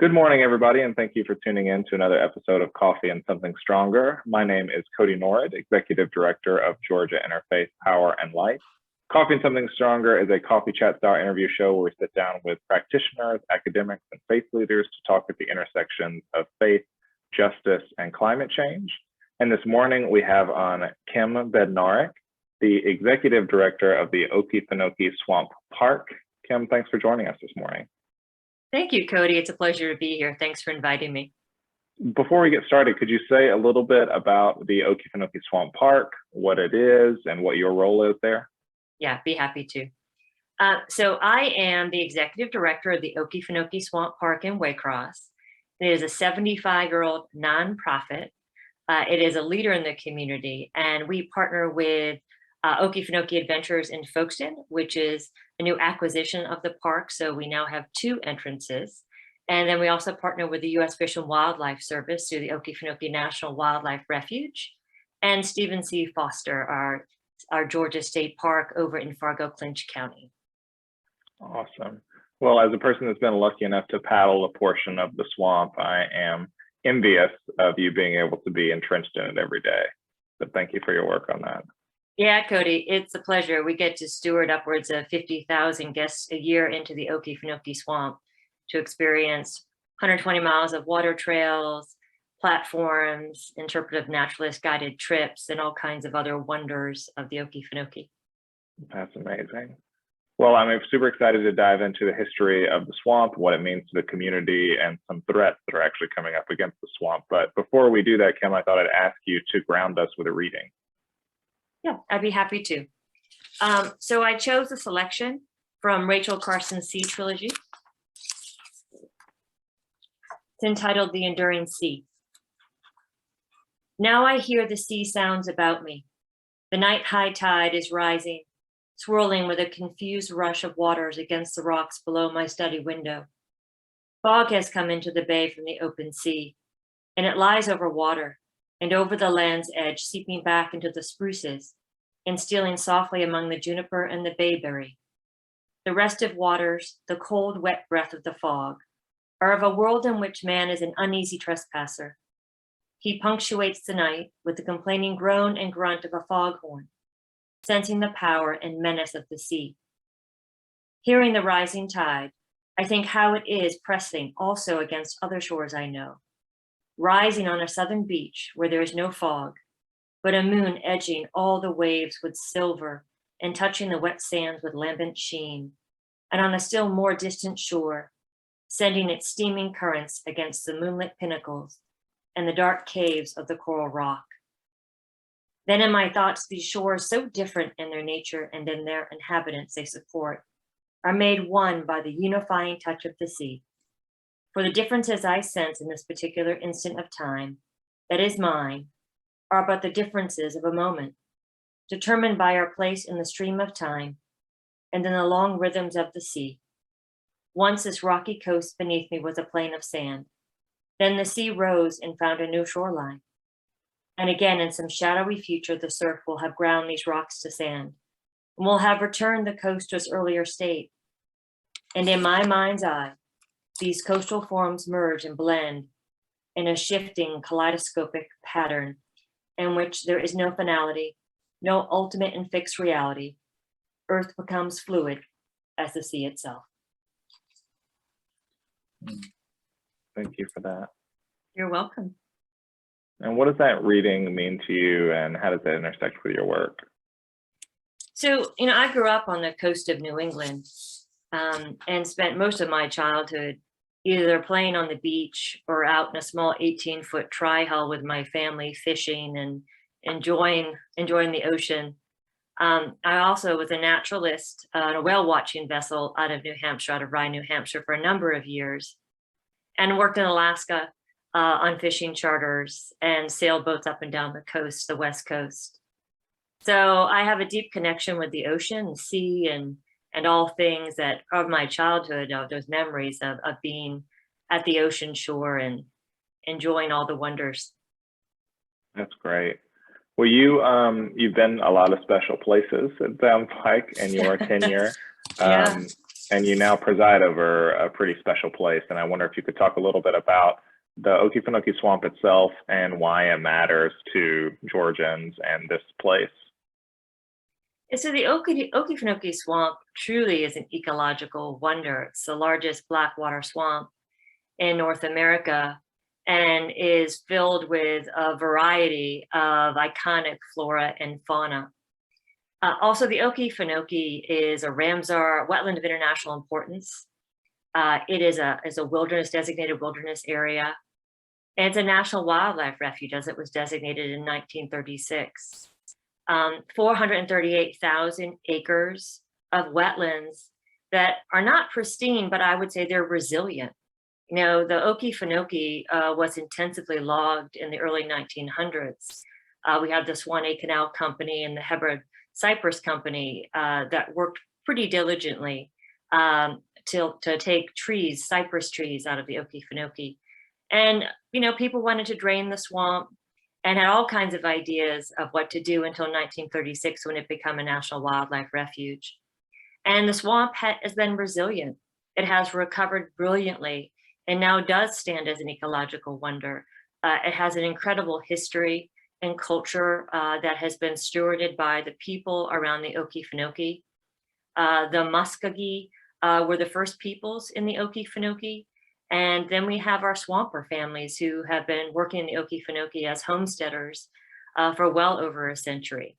Good morning, everybody, and thank you for tuning in to another episode of Coffee and Something Stronger. My name is Codi Norrid, Executive Director of Georgia Interfaith Power and Light. Coffee and Something Stronger is a coffee chat style interview show where we sit down with practitioners, academics, and faith leaders to talk at the intersections of faith, justice, and climate change. And this morning we have on Kim Bednarek, the Executive Director of the Okefenokee Swamp Park. Kim, thanks for joining us this morning. Thank you, Cody. It's a pleasure to be here. Thanks for inviting me. Before we get started, could you say a little bit about the Okefenokee Swamp Park, what it is, and what your role is there? Yeah, be happy to. So I am the Executive Director of the Okefenokee Swamp Park in Waycross. It is a 75-year-old nonprofit. It is a leader in the community, and we partner with Okefenokee Adventures in Folkestone, which is a new acquisition of the park. So we now have 2 entrances. And then we also partner with the U.S. Fish and Wildlife Service through the Okefenokee National Wildlife Refuge, and Stephen C. Foster, our Georgia State Park over in Fargo-Clinch County. Awesome. Well, as a person that's been lucky enough to paddle a portion of the swamp, I am envious of you being able to be entrenched in it every day. So thank you for your work on that. Yeah, Cody, it's a pleasure. We get to steward upwards of 50,000 guests a year into the Okefenokee Swamp to experience 120 miles of water trails, platforms, interpretive naturalist guided trips, and all kinds of other wonders of the Okefenokee. That's amazing. Well, I'm super excited to dive into the history of the swamp, what it means to the community, and some threats that are actually coming up against the swamp. But before we do that, Kim, I thought I'd ask you to ground us with a reading. Yeah, I'd be happy to. So I chose a selection from Rachel Carson's Sea Trilogy. It's entitled The Enduring Sea. Now I hear the sea sounds about me. The night high tide is rising, swirling with a confused rush of waters against the rocks below my study window. Fog has come into the bay from the open sea, and it lies over water and over the land's edge, seeping back into the spruces and stealing softly among the juniper and the bayberry. The restive waters, the cold, wet breath of the fog, are of a world in which man is an uneasy trespasser. He punctuates the night with the complaining groan and grunt of a foghorn, sensing the power and menace of the sea. Hearing the rising tide, I think how it is pressing also against other shores I know, rising on a southern beach where there is no fog, but a moon edging all the waves with silver and touching the wet sands with lambent sheen, and on a still more distant shore, sending its steaming currents against the moonlit pinnacles and the dark caves of the coral rock. Then in my thoughts, these shores, so different in their nature and in their inhabitants they support, are made one by the unifying touch of the sea. For the differences I sense in this particular instant of time, that is mine, are but the differences of a moment, determined by our place in the stream of time and in the long rhythms of the sea. Once this rocky coast beneath me was a plain of sand. Then the sea rose and found a new shoreline. And again, in some shadowy future, the surf will have ground these rocks to sand and will have returned the coast to its earlier state. And in my mind's eye, these coastal forms merge and blend in a shifting kaleidoscopic pattern in which there is no finality, no ultimate and fixed reality. Earth becomes fluid as the sea itself. Thank you for that. You're welcome. And what does that reading mean to you, and how does that intersect with your work? So, I grew up on the coast of New England and spent most of my childhood either playing on the beach or out in a small 18-foot tri-hull with my family fishing and enjoying the ocean. I also was a naturalist on a whale watching vessel out of New Hampshire, out of Rye, New Hampshire, for a number of years, and worked in Alaska on fishing charters and sailed boats up and down the coast, the West Coast. So I have a deep connection with the ocean, the sea, and all things that of my childhood, of those memories of being at the ocean shore and enjoying all the wonders. That's great. Well, you've been a lot of special places, it sounds like, in your tenure. Yeah. and you now preside over a pretty special place. And I wonder if you could talk a little bit about the Okefenokee Swamp itself and why it matters to Georgians and this place. So the Okefenokee Swamp truly is an ecological wonder. It's the largest blackwater swamp in North America and is filled with a variety of iconic flora and fauna. Also, the Okefenokee is a Ramsar wetland of international importance. It is a designated wilderness area. And it's a national wildlife refuge as it was designated in 1936. 438,000 acres of wetlands that are not pristine, but I would say they're resilient. You know, the Okefenokee was intensively logged in the early 1900s. We had the Swanee Canal Company and the Hebride Cypress Company that worked pretty diligently to take cypress trees out of the Okefenokee. And, you know, people wanted to drain the swamp and had all kinds of ideas of what to do until 1936 when it became a national wildlife refuge. And the swamp has been resilient. It has recovered brilliantly and now does stand as an ecological wonder. It has an incredible history and culture that has been stewarded by the people around the Okefenokee. The Muskogee were the first peoples in the Okefenokee. And then we have our swamper families who have been working in the Okefenokee as homesteaders for well over a century.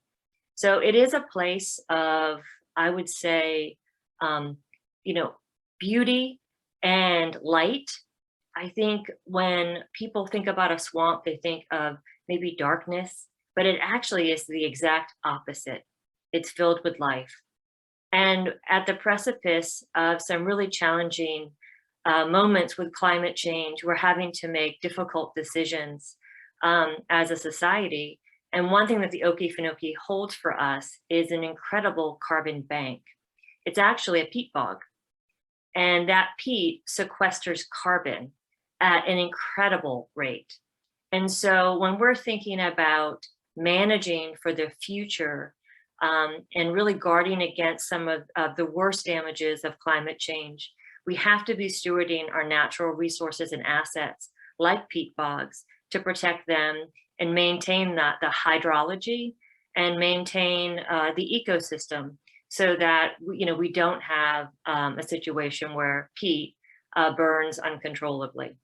So it is a place of, I would say, you know, beauty and light. I think when people think about a swamp, they think of maybe darkness, but it actually is the exact opposite. It's filled with life. And at the precipice of some really challenging moments with climate change, we're having to make difficult decisions as a society. And one thing that the Okefenokee holds for us is an incredible carbon bank. It's actually a peat bog. And that peat sequesters carbon at an incredible rate. And so when we're thinking about managing for the future and really guarding against some of the worst damages of climate change, we have to be stewarding our natural resources and assets like peat bogs to protect them and maintain the hydrology and maintain the ecosystem so that we don't have a situation where peat burns uncontrollably.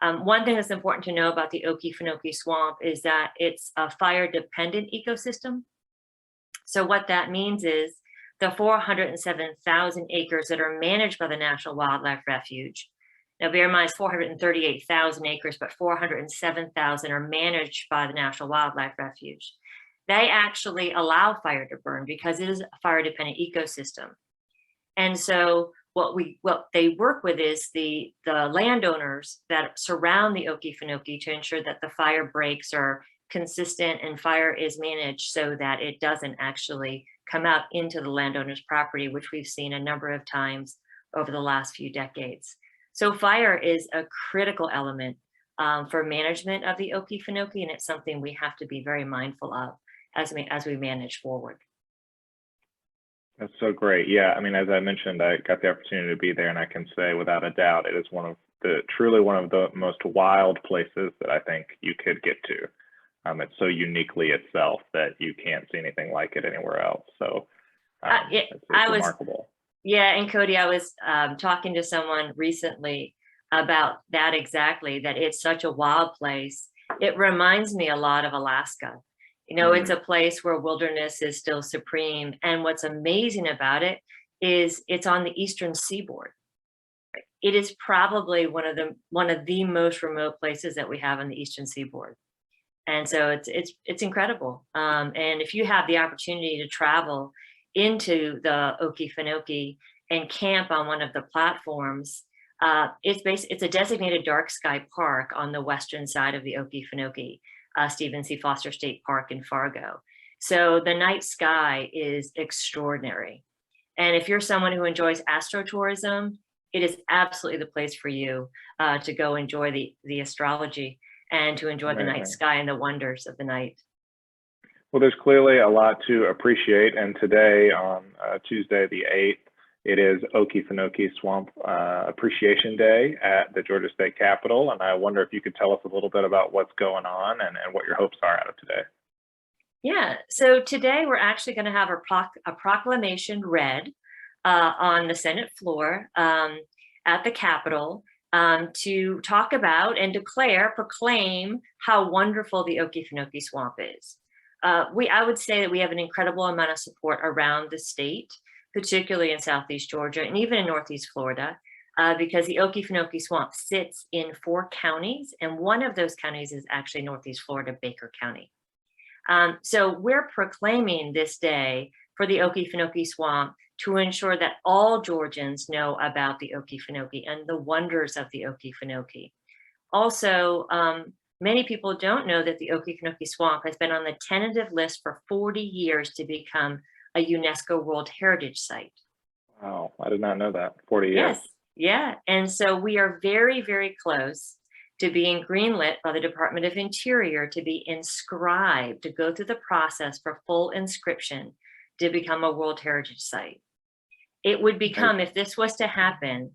One thing that's important to know about the Okefenokee Swamp is that it's a fire-dependent ecosystem. So what that means is the 407,000 acres that are managed by the National Wildlife Refuge. Now, bear in mind, it's 438,000 acres, but 407,000 are managed by the National Wildlife Refuge. They actually allow fire to burn because it is a fire-dependent ecosystem. And so what they work with is the landowners that surround the Okefenokee to ensure that the fire breaks are consistent and fire is managed so that it doesn't actually come out into the landowner's property, which we've seen a number of times over the last few decades. So fire is a critical element for management of the Okefenokee, and it's something we have to be very mindful of as we manage forward. That's so great. Yeah, I mean, as I mentioned, I got the opportunity to be there, and I can say without a doubt, it is truly one of the most wild places that I think you could get to. It's so uniquely itself that you can't see anything like it anywhere else. So it's remarkable. Yeah, and Cody, I was talking to someone recently about that exactly, that it's such a wild place. It reminds me a lot of Alaska. It's a place where wilderness is still supreme. And what's amazing about it is it's on the eastern seaboard. It is probably one of the most remote places that we have on the eastern seaboard. And so it's incredible. And if you have the opportunity to travel into the Okefenokee and camp on one of the platforms, it's a designated dark sky park on the western side of the Okefenokee, Stephen C. Foster State Park in Fargo. So the night sky is extraordinary. And if you're someone who enjoys astrotourism, it is absolutely the place for you to go enjoy the astrology and to enjoy the night sky and the wonders of the night. Well, there's clearly a lot to appreciate. And today on Tuesday, the 8th, It is Okefenokee Swamp Appreciation Day at the Georgia State Capitol, and I wonder if you could tell us a little bit about what's going on and what your hopes are out of today. Yeah, so today we're actually going to have a proclamation read on the Senate floor at the Capitol to talk about and proclaim how wonderful the Okefenokee Swamp is. I would say that we have an incredible amount of support around the state, particularly in Southeast Georgia and even in Northeast Florida, because the Okefenokee Swamp sits in 4 counties, and one of those counties is actually Northeast Florida, Baker County. So we're proclaiming this day for the Okefenokee Swamp to ensure that all Georgians know about the Okefenokee and the wonders of the Okefenokee. Also, many people don't know that the Okefenokee Swamp has been on the tentative list for 40 years to become a UNESCO World Heritage Site. Wow, I did not know that. 40 years. Yes, yeah. And so we are very, very close to being greenlit by the Department of Interior to be inscribed, to go through the process for full inscription to become a World Heritage Site. It would become, if this was to happen,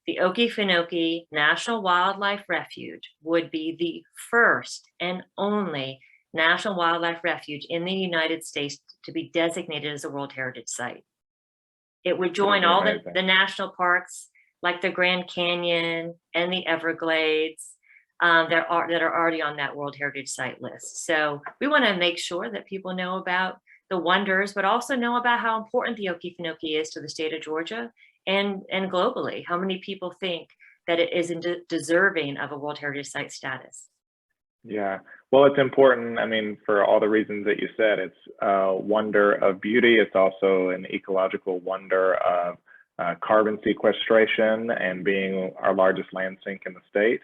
the Okefenokee National Wildlife Refuge would be the first and only National Wildlife Refuge in the United States to be designated as a World Heritage Site. It would join all the national parks like the Grand Canyon and the Everglades that are already on that World Heritage Site list. So we want to make sure that people know about the wonders, but also know about how important the Okefenokee is to the state of Georgia and globally. How many people think that it isn't deserving of a World Heritage Site status? Yeah, well, it's important. I mean, for all the reasons that you said, it's a wonder of beauty. It's also an ecological wonder of carbon sequestration and being our largest land sink in the state.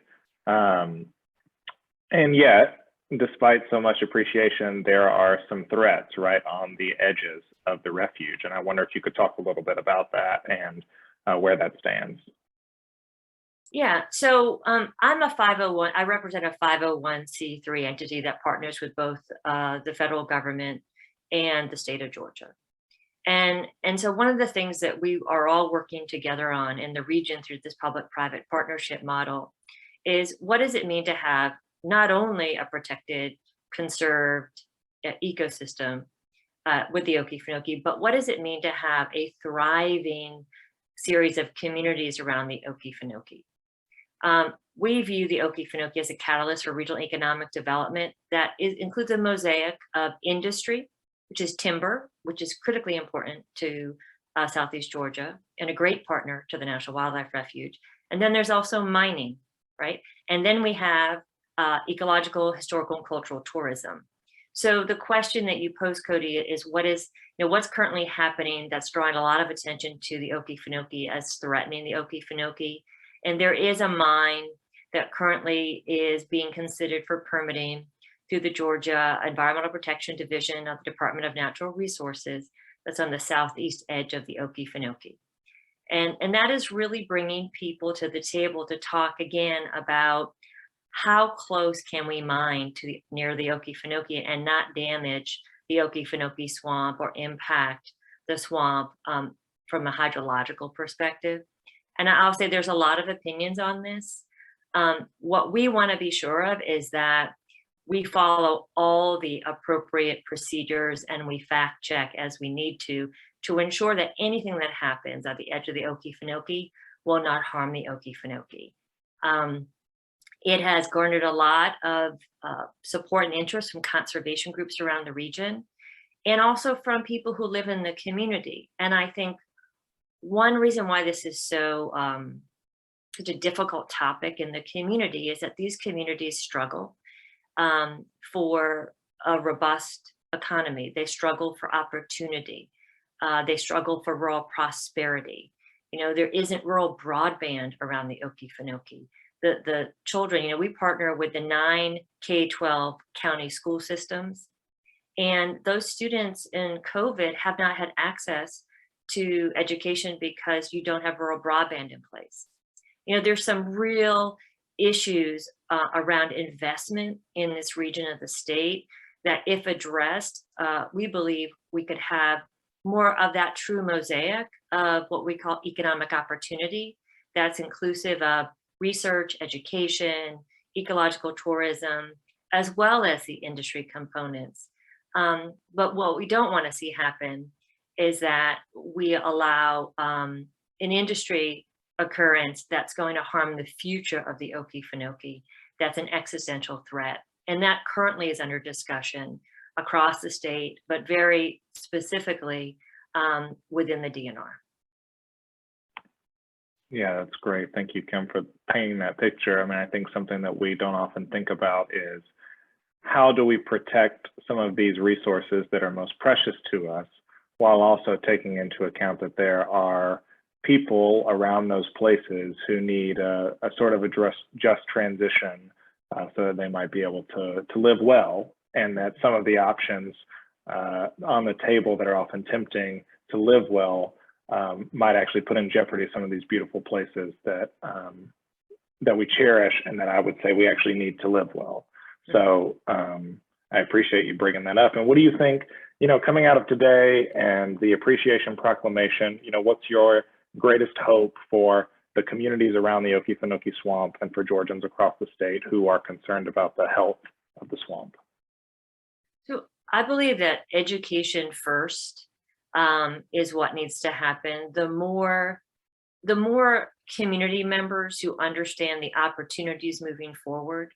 And yet, despite so much appreciation, there are some threats right on the edges of the refuge. And I wonder if you could talk a little bit about that and where that stands. Yeah, so I'm a 501, I represent a 501c3 entity that partners with both the federal government and the state of Georgia. And so one of the things that we are all working together on in the region through this public-private partnership model is, what does it mean to have not only a protected, conserved ecosystem with the Okefenokee, but what does it mean to have a thriving series of communities around the Okefenokee? We view the Okefenokee as a catalyst for regional economic development that includes a mosaic of industry, which is timber, which is critically important to Southeast Georgia and a great partner to the National Wildlife Refuge. And then there's also mining, right? And then we have ecological, historical, and cultural tourism. So the question that you pose, Cody, is what's currently happening that's drawing a lot of attention to the Okefenokee as threatening the Okefenokee. And there is a mine that currently is being considered for permitting through the Georgia Environmental Protection Division of the Department of Natural Resources that's on the southeast edge of the Okefenokee. And that is really bringing people to the table to talk again about how close can we mine to near the Okefenokee and not damage the Okefenokee Swamp or impact the swamp from a hydrological perspective. And I'll say there's a lot of opinions on this. What we want to be sure of is that we follow all the appropriate procedures and we fact check as we need to ensure that anything that happens at the edge of the Okefenokee will not harm the Okefenokee. It has garnered a lot of support and interest from conservation groups around the region and also from people who live in the community. And I think one reason why this is so such a difficult topic in the community is that these communities struggle for a robust economy. They struggle for opportunity. They struggle for rural prosperity. There isn't rural broadband around the Okefenokee. The children, we partner with the 9 K-12 county school systems, and those students in COVID have not had access to education because you don't have rural broadband in place. There's some real issues around investment in this region of the state that, if addressed, we believe we could have more of that true mosaic of what we call economic opportunity that's inclusive of research, education, ecological tourism, as well as the industry components. But what we don't want to see happen is that we allow an industry occurrence that's going to harm the future of the Okefenokee. That's an existential threat. And that currently is under discussion across the state, but very specifically within the DNR. Yeah, that's great. Thank you, Kim, for painting that picture. I mean, I think something that we don't often think about is how do we protect some of these resources that are most precious to us, while also taking into account that there are people around those places who need a sort of a just transition so that they might be able to live well, and that some of the options on the table that are often tempting to live well might actually put in jeopardy some of these beautiful places that that we cherish and that I would say we actually need to live well. So I appreciate you bringing that up. And what do you think, you know, coming out of today and the Appreciation Proclamation, you know, what's your greatest hope for the communities around the Okefenokee Swamp and for Georgians across the state who are concerned about the health of the swamp? So I believe that education first is what needs to happen. The more community members who understand the opportunities moving forward,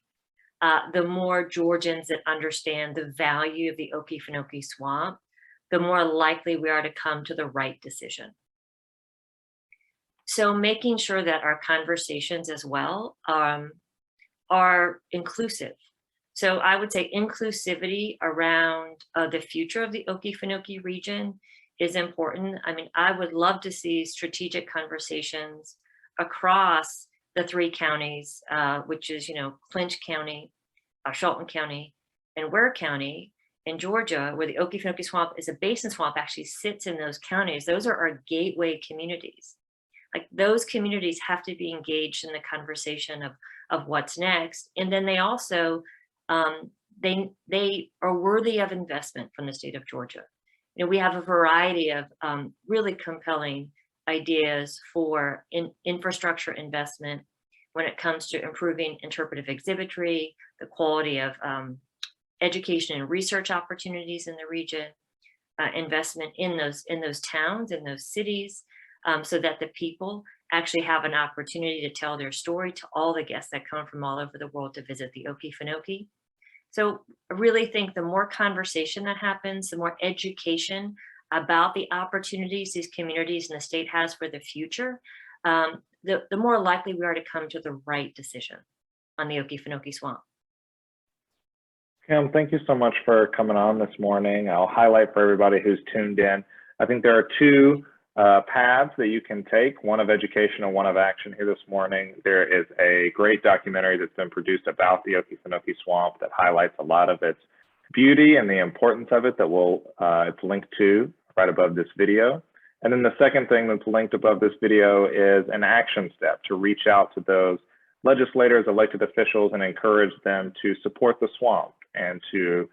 the more Georgians that understand the value of the Okefenokee Swamp, the more likely we are to come to the right decision. So making sure that our conversations as well are inclusive. So I would say inclusivity around the future of the Okefenokee region is important. I mean, I would love to see strategic conversations across the three counties, which is, you know, Clinch County, Charlton County, and Ware County in Georgia, where the Okefenokee Swamp is a basin swamp, actually sits in those counties. Those are our gateway communities. Like, those communities have to be engaged in the conversation of what's next. And then they also, they are worthy of investment from the state of Georgia. You know, we have a variety of really compelling ideas for infrastructure investment when it comes to improving interpretive exhibitry, the quality of education and research opportunities in the region, investment in those towns, in those cities, so that the people actually have an opportunity to tell their story to all the guests that come from all over the world to visit the Okefenokee. So I really think the more conversation that happens, the more education about the opportunities these communities and the state has for the future, the more likely we are to come to the right decision on the Okefenokee Swamp. Kim, thank you so much for coming on this morning. I'll highlight for everybody who's tuned in. I think there are two paths that you can take, one of education and one of action here this morning. There is a great documentary that's been produced about the Okefenokee Swamp that highlights a lot of its beauty and the importance of it that it's linked to right above this video. And then the second thing that's linked above this video is an action step to reach out to those legislators, elected officials, and encourage them to support the swamp and to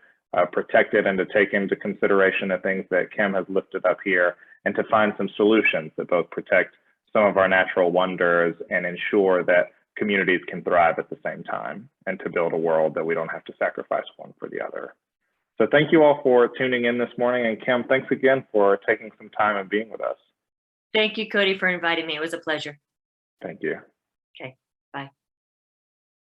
protect it and to take into consideration the things that Kim has lifted up here, and to find some solutions that both protect some of our natural wonders and ensure that communities can thrive at the same time, and to build a world that we don't have to sacrifice one for the other. So thank you all for tuning in this morning. And Kim, thanks again for taking some time and being with us. Thank you, Cody, for inviting me. It was a pleasure. Thank you. Okay, bye.